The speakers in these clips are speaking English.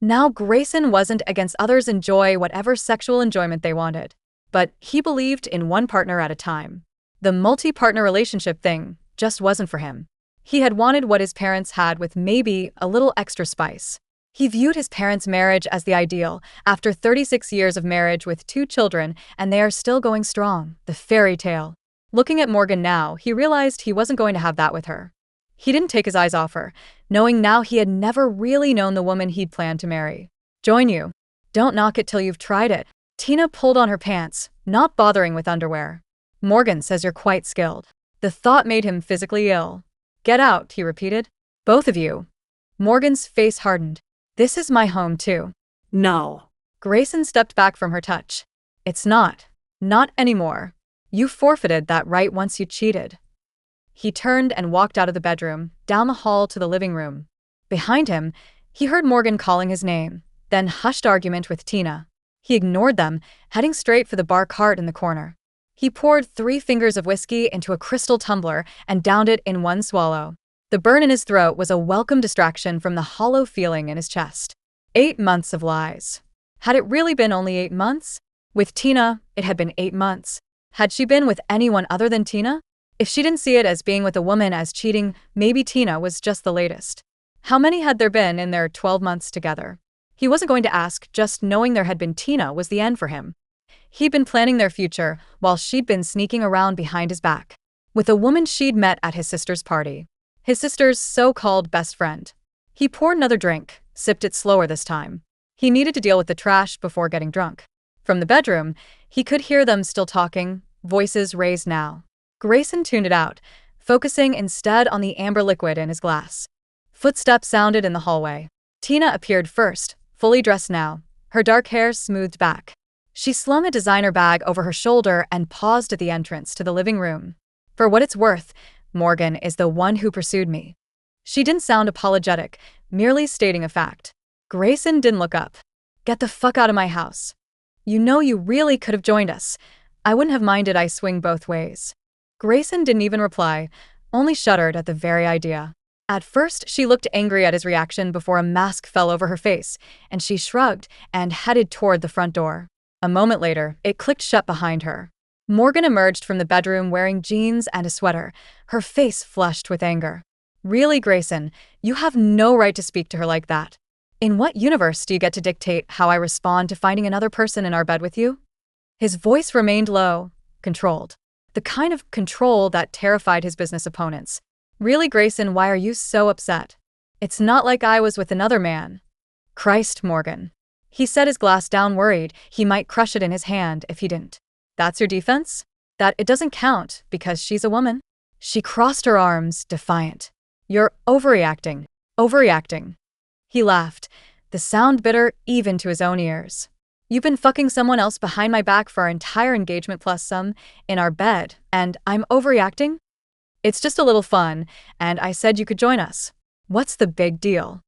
Now Grayson wasn't against others enjoy whatever sexual enjoyment they wanted, but he believed in one partner at a time. The multi-partner relationship thing just wasn't for him. He had wanted what his parents had with maybe a little extra spice. He viewed his parents' marriage as the ideal, after 36 years of marriage with 2 children, and they are still going strong, the fairy tale. Looking at Morgan now, he realized he wasn't going to have that with her. He didn't take his eyes off her, knowing now he had never really known the woman he'd planned to marry. Join you. Don't knock it till you've tried it. Tina pulled on her pants, not bothering with underwear. Morgan says you're quite skilled. The thought made him physically ill. Get out, he repeated. Both of you. Morgan's face hardened. This is my home too. No. Grayson stepped back from her touch. It's not. Not anymore. You forfeited that right once you cheated. He turned and walked out of the bedroom, down the hall to the living room. Behind him, he heard Morgan calling his name, then hushed argument with Tina. He ignored them, heading straight for the bar cart in the corner. He poured 3 fingers of whiskey into a crystal tumbler and downed it in one swallow. The burn in his throat was a welcome distraction from the hollow feeling in his chest. 8 months of lies. Had it really been only 8 months? With Tina, it had been 8 months. Had she been with anyone other than Tina? If she didn't see it as being with a woman as cheating, maybe Tina was just the latest. How many had there been in their 12 months together? He wasn't going to ask, just knowing there had been Tina was the end for him. He'd been planning their future, while she'd been sneaking around behind his back. With a woman she'd met at his sister's party. His sister's so-called best friend. He poured another drink, sipped it slower this time. He needed to deal with the trash before getting drunk. From the bedroom, he could hear them still talking, voices raised now. Grayson tuned it out, focusing instead on the amber liquid in his glass. Footsteps sounded in the hallway. Tina appeared first, fully dressed now, her dark hair smoothed back. She slung a designer bag over her shoulder and paused at the entrance to the living room. For what it's worth, Morgan is the one who pursued me. She didn't sound apologetic, merely stating a fact. Grayson didn't look up. Get the fuck out of my house. You know you really could have joined us. I wouldn't have minded I swing both ways. Grayson didn't even reply, only shuddered at the very idea. At first, she looked angry at his reaction before a mask fell over her face, and she shrugged and headed toward the front door. A moment later, it clicked shut behind her. Morgan emerged from the bedroom wearing jeans and a sweater, her face flushed with anger. Really, Grayson, you have no right to speak to her like that. In what universe do you get to dictate how I respond to finding another person in our bed with you? His voice remained low, controlled. The kind of control that terrified his business opponents. Really, Grayson, why are you so upset? It's not like I was with another man. Christ, Morgan. He set his glass down, worried he might crush it in his hand if he didn't. That's your defense? That it doesn't count because she's a woman? She crossed her arms, defiant. You're overreacting. Overreacting. He laughed, the sound bitter even to his own ears. You've been fucking someone else behind my back for our entire engagement plus some, in our bed, and I'm overreacting? It's just a little fun, and I said you could join us. What's the big deal?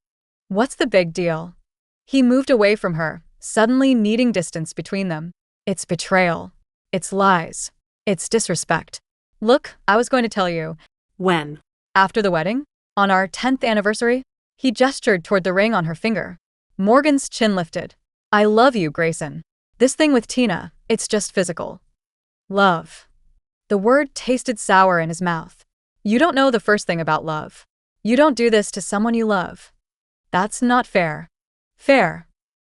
What's the big deal? He moved away from her, suddenly needing distance between them. It's betrayal. It's lies. It's disrespect. Look, I was going to tell you. When? After the wedding? On our 10th anniversary? He gestured toward the ring on her finger. Morgan's chin lifted. I love you, Grayson. This thing with Tina, it's just physical. Love. The word tasted sour in his mouth. You don't know the first thing about love. You don't do this to someone you love. That's not fair. Fair.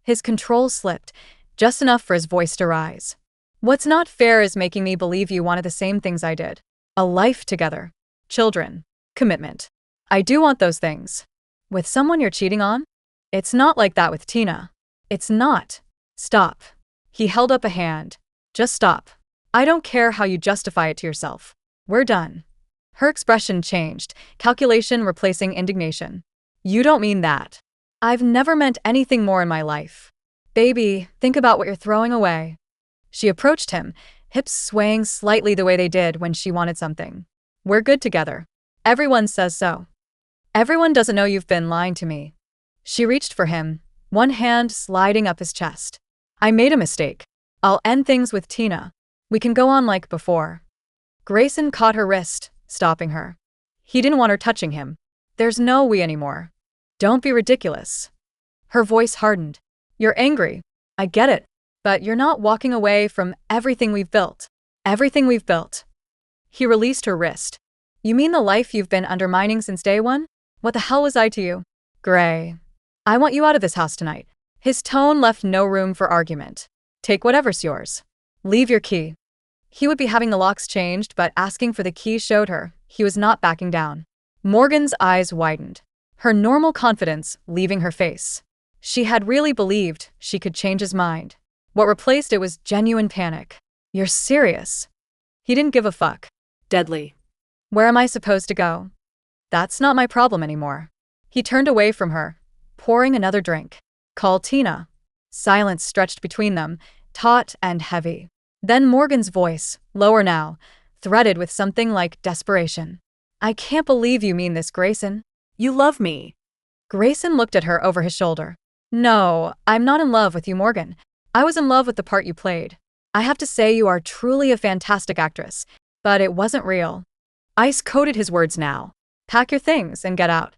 His control slipped, just enough for his voice to rise. What's not fair is making me believe you wanted the same things I did. A life together. Children. Commitment. I do want those things. With someone you're cheating on? It's not like that with Tina. It's not. Stop. He held up a hand. Just stop. I don't care how you justify it to yourself. We're done. Her expression changed, calculation replacing indignation. You don't mean that. I've never meant anything more in my life. Baby, think about what you're throwing away. She approached him, hips swaying slightly the way they did when she wanted something. We're good together. Everyone says so. Everyone doesn't know you've been lying to me. She reached for him, one hand sliding up his chest. I made a mistake. I'll end things with Tina. We can go on like before. Grayson caught her wrist, stopping her. He didn't want her touching him. There's no we anymore. Don't be ridiculous. Her voice hardened. You're angry. I get it. But you're not walking away from everything we've built. Everything we've built. He released her wrist. You mean the life you've been undermining since day one? What the hell was I to you? Gray. I want you out of this house tonight. His tone left no room for argument. Take whatever's yours. Leave your key. He would be having the locks changed, but asking for the key showed her he was not backing down. Morgan's eyes widened, her normal confidence leaving her face. She had really believed she could change his mind. What replaced it was genuine panic. You're serious? He didn't give a fuck. Deadly. Where am I supposed to go? That's not my problem anymore. He turned away from her, pouring another drink. Call Tina. Silence stretched between them, taut and heavy. Then Morgan's voice, lower now, threaded with something like desperation. I can't believe you mean this, Grayson. You love me. Grayson looked at her over his shoulder. No, I'm not in love with you, Morgan. I was in love with the part you played. I have to say you are truly a fantastic actress, but it wasn't real. Ice coated his words now. Pack your things and get out.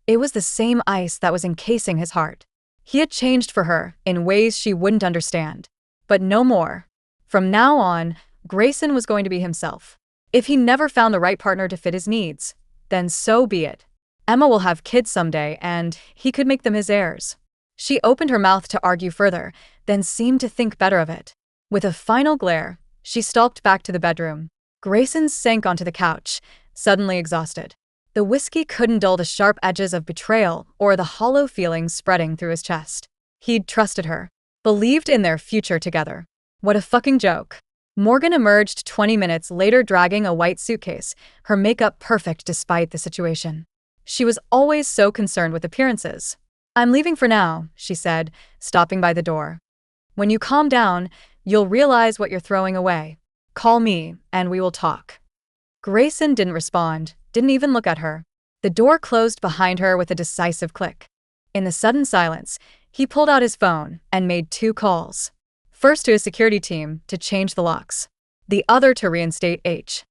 It was the same ice that was encasing his heart. He had changed for her in ways she wouldn't understand. But no more. From now on, Grayson was going to be himself. If he never found the right partner to fit his needs, then so be it. Emma will have kids someday, and he could make them his heirs. She opened her mouth to argue further, then seemed to think better of it. With a final glare, she stalked back to the bedroom. Grayson sank onto the couch, suddenly exhausted. The whiskey couldn't dull the sharp edges of betrayal or the hollow feelings spreading through his chest. He'd trusted her, believed in their future together. What a fucking joke. Morgan emerged 20 minutes later dragging a white suitcase, her makeup perfect despite the situation. She was always so concerned with appearances. I'm leaving for now, she said, stopping by the door. When you calm down, you'll realize what you're throwing away. Call me, and we will talk. Grayson didn't respond, didn't even look at her. The door closed behind her with a decisive click. In the sudden silence, he pulled out his phone and made 2 calls. First to his security team to change the locks. The other to reinstate H.